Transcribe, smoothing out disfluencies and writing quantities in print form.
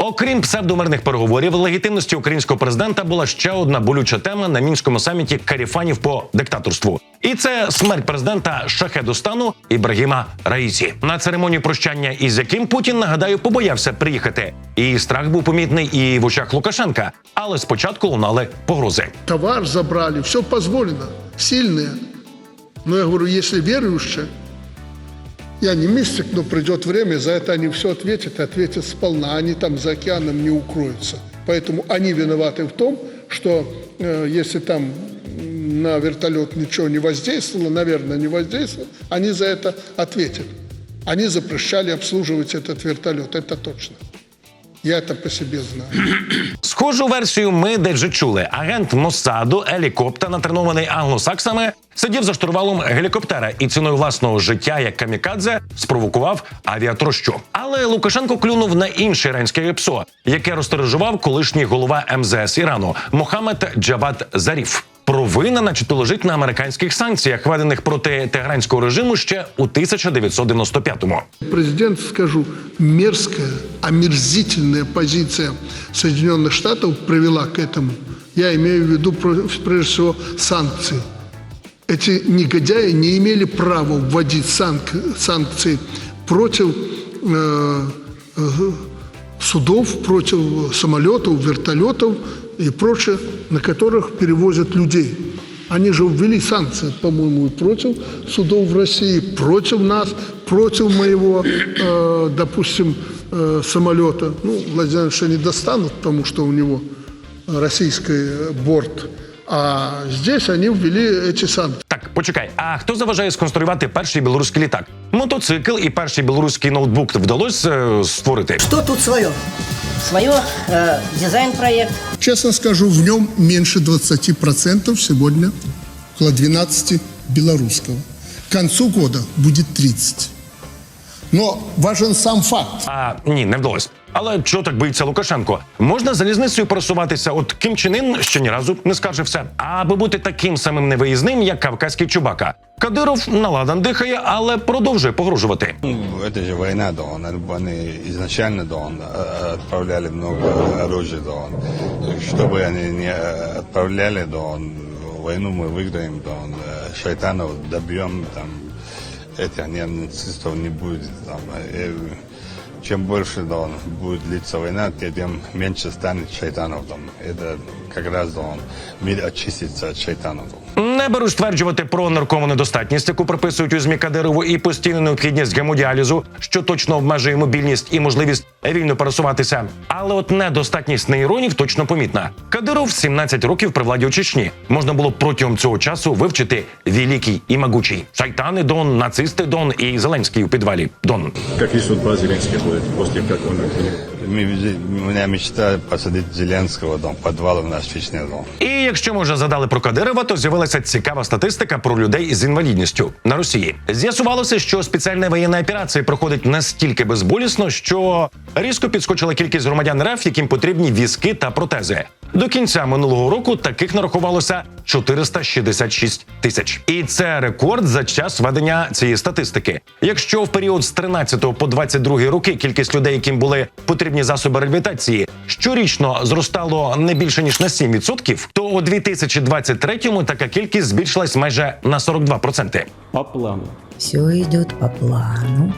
Окрім псевдомирних переговорів, легітимності українського президента була ще одна болюча тема на мінському саміті каріфанів по диктаторству. І це смерть президента Шахедостану Ібрагіма Раїсі, на церемонію прощання із яким Путін, нагадаю, побоявся приїхати. І страх був помітний і в очах Лукашенка. Але спочатку лунали погрози. Товар забрали, все позволено, сильные. Но я говорю, если верующие, я не мистик, но придет время, за это они все ответят сполна. Они там за океаном не укроются. Поэтому они виноваты в том, что если там на вертолет ничего не воздействовало, наверное, не воздействовало, они за это ответят. Они запрещали обслуживать этот вертолет, это точно. Я це по собі знаю. Схожу версію ми десь вже чули. Агент Моссаду Елі Копта, натренований англосаксами, сидів за штурвалом гелікоптера і ціною власного життя як камікадзе спровокував авіатрощу. Але Лукашенко клюнув на інше іранське ГПСО, яке розстережував колишній голова МЗС Ірану Мохаммед Джавад Заріф. Провина, начебто, лежить на американських санкціях, введених проти тегеранського режиму ще у 1995-му. Президент, скажу, мерзкая, омерзительная позиция Соединенных Штатов привела к этому. Я имею в виду, прежде всего, санкции. Эти негодяи не имели права вводить санкции против судов, против самолетов, вертолетов и прочее, на которых перевозят людей. Они же ввели санкции, по-моему, против судов в России, против нас, против моего, допустим, самолета. Ну, Владимир Ильич не достанут, потому что у него российский борт. А здесь они ввели эти санкции. Так, почекай, а хто заважає сконструювати перший білоруський літак? Мотоцикл і перший білоруський ноутбук вдалося створити? Что тут свое? Свое дизайн-проект. Честно скажу, в нем меньше 20% сегодня, около 12 белорусского. К концу года будет 30. Но важен сам факт. Ні, не вдалося. Але чого так боїться Лукашенко? Можна залізницею пересуватися, от Кім Чен Ін ще ні разу не скаржився. Аби бути таким самим невиїзним, як кавказький Чубака. Кадиров наладан дихає, але продовжує погрожувати. Это же война, да, они изначально, да, отправляли много оружия, да, что бы они не отправляли, да, войну мы выиграем, да, шайтанов добьем, там, этих нацистов не будет, там, чем больше, да, будет длиться война, тем меньше станет шайтанов, там, это как раз, да, мир очистится от шайтанов. Не беру стверджувати про наркову недостатність, яку приписують у ЗМІ Кадирову, і постійну необхідність гемодіалізу, що точно обмежує мобільність і можливість вільно пересуватися. Але от недостатність нейронів точно помітна. Кадиров 17 років при владі у Чечні. Можна було протягом цього часу вивчити «Великий і могучий». Шайтани Дон, нацисти Дон і Зеленський у підвалі Дон. Какие судьба Зеленский будет после как он... У меня мечта посадить Зеленского, дом, подвал у нас в Чечне, дом. І якщо ми вже згадали про Кадирова, то з'явилася цікава статистика про людей з інвалідністю на Росії. З'ясувалося, що спеціальна воєнна операція проходить настільки безболісно, що різко підскочила кількість громадян РФ, яким потрібні візки та протези. До кінця минулого року таких нарахувалося 466 тисяч. І це рекорд за час ведення цієї статистики. Якщо в період з 13 по 22 роки кількість людей, яким були потрібні засоби реабілітації, щорічно зростало не більше ніж на 7%, то у 2023-му така кількість збільшилась майже на 42%. По плану. Все идет по плану.